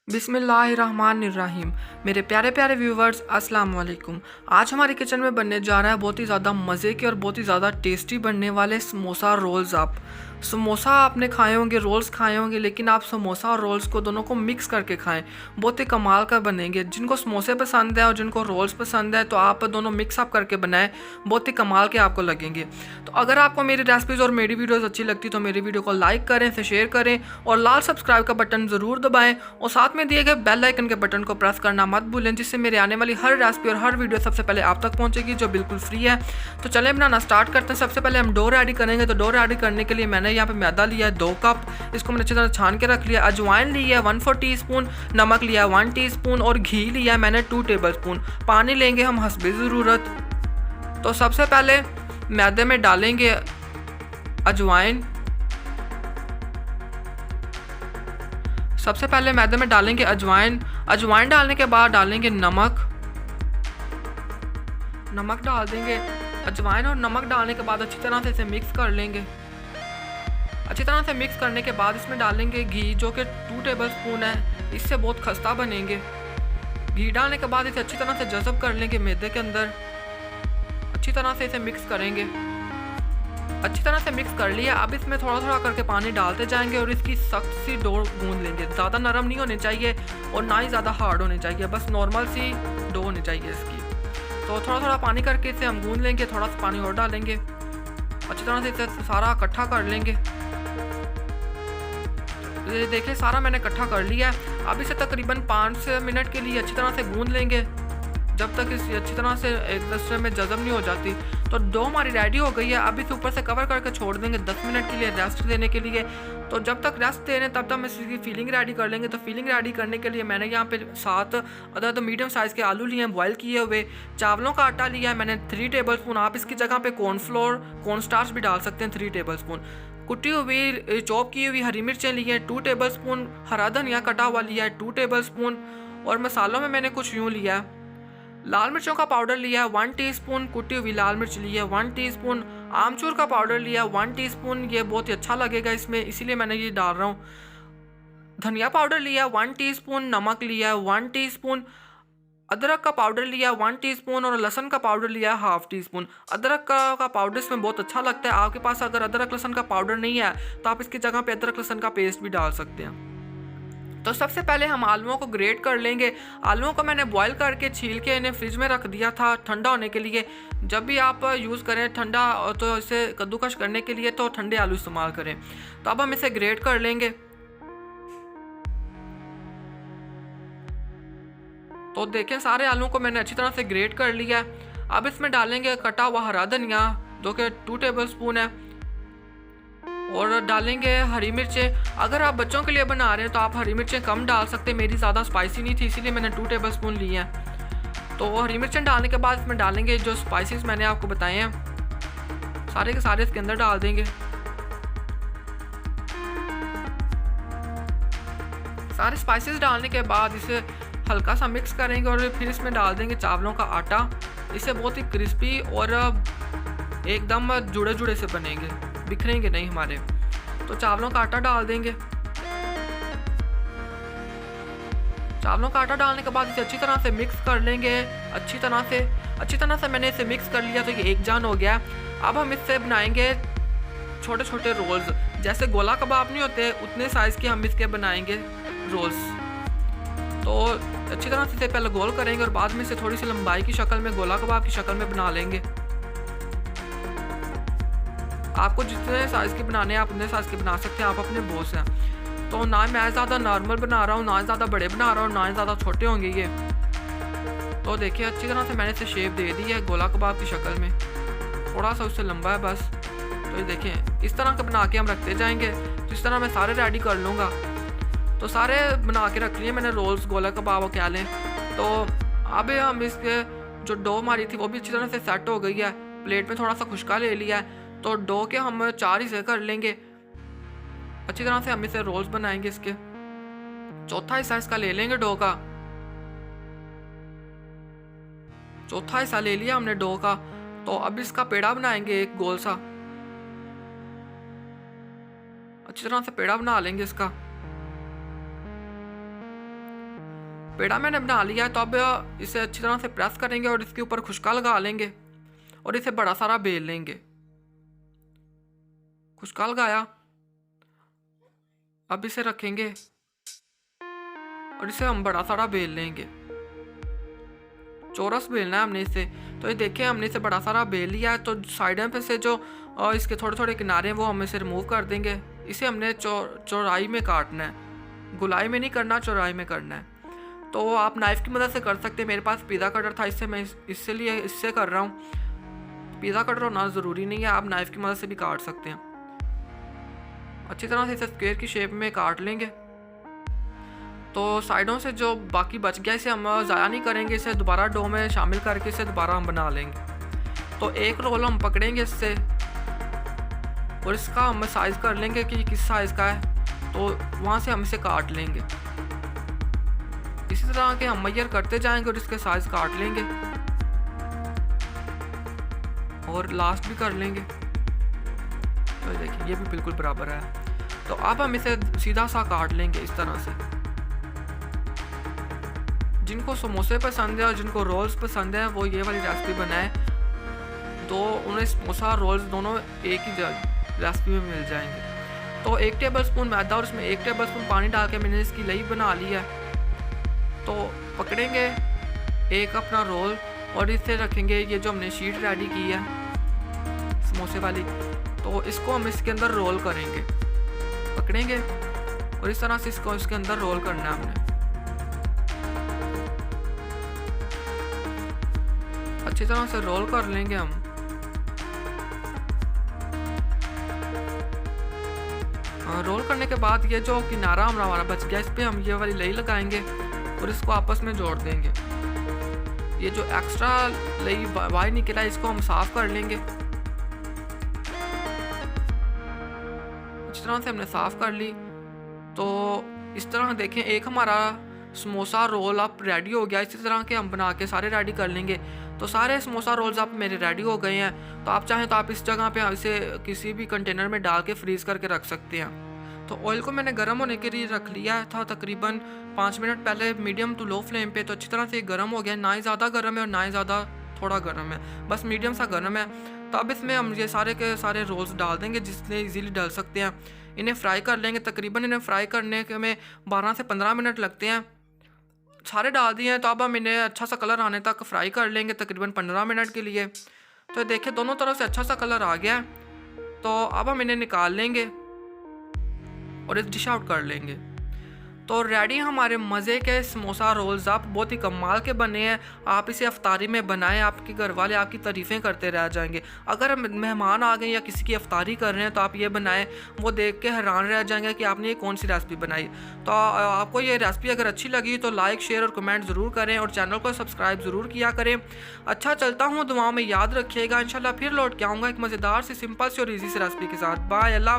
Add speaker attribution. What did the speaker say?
Speaker 1: बिस्मिल्लाहिर्रहमानिर्रहीम। मेरे प्यारे प्यारे व्यूवर्स, अस्सलाम वालेकुम। आज हमारे किचन में बनने जा रहा है बहुत ही ज़्यादा मज़े के और बहुत ही ज़्यादा टेस्टी बनने वाले समोसा रोल्स। आप समोसा आपने खाए होंगे, रोल्स खाए होंगे, लेकिन आप समोसा और रोल्स को दोनों को मिक्स करके खाएं, बहुत ही कमाल का बनेंगे। जिनको समोसे पसंद है और जिनको रोल्स पसंद है तो आप दोनों मिक्स अप करके बनाएं, बहुत ही कमाल के आपको लगेंगे। तो अगर आपको मेरी रेसिपीज़ और मेरी वीडियोज़ अच्छी लगती तो मेरी वीडियो को लाइक करें, इसे शेयर करें और लाल सब्सक्राइब का बटन ज़रूर दबाएं और साथ में दिए गए बेल आइकन के बटन को प्रेस करना मत भूलें, जिससे मेरे आने वाली हर रेसिपी और हर वीडियो सबसे पहले आप तक पहुंचेगी, जो बिल्कुल फ्री है। तो चलें बनाना स्टार्ट करते हैं। सबसे पहले हम डो रेडी करेंगे। तो डो रेडी करने के लिए मैंने यहाँ पे मैदा लिया है 2 कप, इसको मैंने अच्छी तरह छान के रख लिया। अजवाइन ली है 1/4 टीस्पून, नमक लिया है 1 टीस्पून और घी लिया है मैंने 2 टेबलस्पून। पानी लेंगे हम हस्बे ज़रूरत। तो सबसे पहले मैदे में डालेंगे अजवाइन। सबसे पहले मैदे में डालेंगे अजवाइन। अजवाइन डालने के बाद डालेंगे नमक। नमक डाल देंगे। अजवाइन और नमक डालने के बाद अच्छी तरह से इसे मिक्स कर लेंगे। अच्छी तरह से मिक्स करने के बाद इसमें डालेंगे घी, जो कि 2 टेबलस्पून है। इससे बहुत खस्ता बनेंगे। घी डालने के बाद इसे अच्छी तरह से जज़ब कर लेंगे मैदे के अंदर। अच्छी तरह से इसे मिक्स करेंगे। अच्छी तरह से मिक्स कर लिया। अब इसमें थोड़ा थोड़ा करके पानी डालते जाएंगे और इसकी सख्त सी डो गूंद लेंगे। ज़्यादा नरम नहीं होनी चाहिए और ना ही ज़्यादा हार्ड होनी चाहिए, बस नॉर्मल सी डो होनी चाहिए इसकी। तो थोड़ा थोड़ा पानी करके इसे हम गूंद लेंगे। थोड़ा सा पानी और डालेंगे। अच्छी तरह से इसे सारा इकट्ठा कर लेंगे। ये देखिए सारा मैंने इकट्ठा कर लिया है। अब इसे तकरीबन 5 मिनट के लिए अच्छी तरह से गूंद लेंगे, जब तक इस अच्छी तरह से एक दूसरे में जज़ब नहीं हो जाती। तो डो हमारी रेडी हो गई है। अब इसे ऊपर से कवर करके छोड़ देंगे 10 मिनट के लिए रेस्ट देने के लिए। तो जब तक रेस्ट दे रहे हैं तब तक हम इसकी फीलिंग रेडी कर लेंगे। तो फीलिंग रेडी करने के लिए मैंने यहाँ पे 7 अदद मीडियम साइज़ के आलू लिए हैं बॉयल किए हुए। चावलों का आटा लिया है मैंने 3 टेबलस्पून। आप इसकी जगह पे कॉर्नफ्लोर, कॉर्नस्टार्च भी डाल सकते हैं 3 टेबलस्पून। कुटी हुई चॉप की हुई हरी मिर्चें ली हैं 2 टेबलस्पून। हरा धनिया कटा हुआ लिया है 2 टेबलस्पून। और मसालों में मैंने कुछ यूँ लिया है। लाल मिर्चों का पाउडर लिया है 1 टीस्पून। कुटी हुई लाल मिर्च ली है 1 टीस्पून। आमचूर का पाउडर लिया है 1 टीस्पून। ये बहुत ही अच्छा लगेगा इसमें, इसीलिए मैंने ये डाल रहा हूँ। धनिया पाउडर लिया है 1 टीस्पून। नमक लिया है 1 टीस्पून। अदरक का पाउडर लिया है 1 टीस्पून और लहसुन का पाउडर लिया है ½ टीस्पून। अदरक का पाउडर इसमें बहुत अच्छा लगता है। आपके पास अगर अदरक लहसुन का पाउडर नहीं है तो आप इसकी जगह पे अदरक लहसुन का पेस्ट भी डाल सकते हैं। तो सबसे पहले हम आलूओं को ग्रेट कर लेंगे। आलूओं को मैंने बॉईल करके छील के इन्हें फ्रिज में रख दिया था ठंडा होने के लिए। जब भी आप यूज़ करें ठंडा, तो इसे कद्दूकश करने के लिए तो ठंडे आलू इस्तेमाल करें। तो अब हम इसे ग्रेट कर लेंगे। तो देखें सारे आलूओं को मैंने अच्छी तरह से ग्रेट कर लिया है। अब इसमें डालेंगे कटा हुआ हरा धनिया, जो कि 2 टेबलस्पून है, और डालेंगे हरी मिर्चें। अगर आप बच्चों के लिए बना रहे हैं तो आप हरी मिर्चें कम डाल सकते हैं। मेरी ज़्यादा स्पाइसी नहीं थी, इसीलिए मैंने 2 टेबलस्पून लिए हैं। तो हरी मिर्चें डालने के बाद इसमें डालेंगे जो स्पाइसेस मैंने आपको बताए हैं, सारे के सारे इसके अंदर डाल देंगे। सारे स्पाइसेस डालने के बाद इसे हल्का सा मिक्स करेंगे और फिर इसमें डाल देंगे चावलों का आटा। इससे बहुत ही क्रिस्पी और एकदम जुड़े जुड़े से बनेंगे, बिखरेंगे नहीं हमारे। तो चावलों का आटा डाल देंगे। चावलों का आटा डालने के बाद इसे अच्छी तरह से मिक्स कर लेंगे। अच्छी तरह से मैंने इसे मिक्स कर लिया तो ये एक जान हो गया। अब हम इससे बनाएंगे छोटे छोटे रोल्स। जैसे गोला कबाब नहीं होते उतने साइज़ के हम इसके बनाएंगे रोल्स। तो अच्छी तरह से इसे पहले गोल करेंगे और बाद में इसे थोड़ी सी लंबाई की शक्ल में, गोला कबाब की शक्ल में बना लेंगे। आपको जितने साइज़ के बनाने हैं आप उतने साइज़ के बना सकते हैं, आप अपने बॉस हैं। तो ना मैं ज़्यादा नॉर्मल बना रहा हूँ, ना ज़्यादा बड़े बना रहा हूँ, ना ज़्यादा छोटे होंगे ये। तो देखिए अच्छी तरह से मैंने इसे शेप दे दी है गोला कबाब की शक्ल में। थोड़ा सा उससे लंबा है बस। तो ये देखें इस तरह का बना के हम रखते जाएंगे। तो इस तरह मैं सारे रेडी कर लूँगा। तो सारे बना के रख लिए मैंने रोल्स, गोला कबाब क्या लें। तो अब हम इसके जो डो हमारी थी वो भी अच्छी तरह से सेट हो गई है। प्लेट में थोड़ा सा खुशका ले लिया है। तो डो के हम 4 हिस्से कर लेंगे। अच्छी तरह से हम इसे रोल्स बनाएंगे। इसके चौथा हिस्सा इसका ले लेंगे डो का। चौथा हिस्सा ले लिया हमने डो का। तो अब इसका पेड़ा बनाएंगे एक गोल सा। अच्छी तरह से पेड़ा बना लेंगे इसका। पेड़ा मैंने बना लिया है, तो अब इसे अच्छी तरह से प्रेस करेंगे और इसके ऊपर खुशका लगा लेंगे और इसे बड़ा सारा बेल लेंगे। खुशका लगाया, अब इसे रखेंगे और इसे हम बड़ा सारा बेल लेंगे। चौरस बेलना है हमने इसे। तो ये देखिए हमने इसे बड़ा सारा बेल लिया है। तो साइडों पे से जो इसके थोड़े थोड़े किनारे हैं वो हम इसे रिमूव कर देंगे। इसे हमने चौड़ाई में काटना है, गुलाई में नहीं करना, चौड़ाई में करना है। तो आप नाइफ़ की मदद से कर सकते हैं। मेरे पास पिज़्ज़ा कटर था, इससे मैं इससे कर रहा हूँ। पिज़्ज़ा कटर होना ज़रूरी नहीं है, आप नाइफ़ की मदद से भी काट सकते हैं। अच्छी तरह से इसे स्क्वायर की शेप में काट लेंगे। तो साइडों से जो बाकी बच गया इसे हम ज़ाया नहीं करेंगे, इसे दोबारा डो में शामिल करके इसे दोबारा हम बना लेंगे। तो एक रोल हम पकड़ेंगे इससे और इसका हम साइज़ कर लेंगे कि किस साइज़ का है, तो वहाँ से हम इसे काट लेंगे। इसी तरह के हम मेजर करते जाएंगे और इसके साइज़ काट लेंगे और लास्ट भी कर लेंगे। तो देखिए ये भी बिल्कुल बराबर है। तो अब हम इसे सीधा सा काट लेंगे इस तरह से। जिनको समोसे पसंद है और जिनको रोल्स पसंद है वो ये वाली रेसिपी बनाए, तो उन्हें समोसा रोल्स दोनों एक ही रेसिपी में मिल जाएंगे। तो 1 टेबलस्पून मैदा और इसमें 1 टेबलस्पून पानी डाल के मैंने इसकी लई बना ली है। तो पकड़ेंगे एक अपना रोल और इसे रखेंगे, ये जो हमने शीट रेडी की है समोसे वाली, तो इसको हम इसके अंदर रोल करेंगे। पकड़ेंगे और इस तरह से इसको इसके अंदर रोल करना है हमने। अच्छी तरह से रोल कर लेंगे हम। रोल करने के बाद ये जो किनारा हमारा बच गया, इस पे हम ये वाली लई लगाएंगे और इसको आपस में जोड़ देंगे। ये जो एक्स्ट्रा लई बाहर निकला है इसको हम साफ कर लेंगे। अच्छी तरह से हमने साफ कर ली। तो इस तरह देखें एक हमारा समोसा रोल अब रेडी हो गया। इसी तरह के हम बना के सारे रेडी कर लेंगे। तो सारे समोसा रोल्स आप मेरे रेडी हो गए हैं। तो आप चाहें तो आप इस जगह पे इसे किसी भी कंटेनर में डाल के फ्रीज़ करके रख सकते हैं। तो ऑयल को मैंने गर्म होने के लिए रख लिया था तकरीबन 5 मिनट पहले मीडियम टू लो फ्लेम पे। तो अच्छी तरह से गर्म हो गया, ना ही ज़्यादा गर्म है और ना ही ज़्यादा थोड़ा गर्म है, बस मीडियम सा गर्म है। तो अब इसमें हम ये सारे के सारे रोल्स डाल देंगे जिससे इजीली डल सकते हैं। इन्हें फ्राई कर लेंगे। तकरीबन इन्हें फ्राई करने के में 12 से 15 मिनट लगते हैं। सारे डाल दिए हैं। तो अब हम इन्हें अच्छा सा कलर आने तक फ्राई कर लेंगे तकरीबन 15 मिनट के लिए। तो देखिए दोनों तरफ से अच्छा सा कलर आ गया है। तो अब हम इन्हें निकाल लेंगे और इस डिश आउट कर लेंगे। तो रेडी हमारे मज़े के समोसा रोल्स। आप बहुत ही कमाल के बने हैं। आप इसे अफ्तारी में बनाएं, आपके घर वाले आपकी तारीफ़ें करते रह जाएंगे। अगर मेहमान आ गए या किसी की अफ्तारी कर रहे हैं तो आप ये बनाएं, वो देख के हैरान रह जाएंगे कि आपने ये कौन सी रेसिपी बनाई। तो आपको ये रेसिपी अगर अच्छी लगी तो लाइक शेयर और कमेंट ज़रूर करें और चैनल को सब्सक्राइब ज़रूर किया करें। अच्छा चलता हूँ, दुआओं में याद रखिएगा। इंशाल्लाह फिर लौट के आऊँगा एक मज़ेदार सी सिंपल सी और ईजी सी रेसिपी के साथ। बाय, अल्लाह।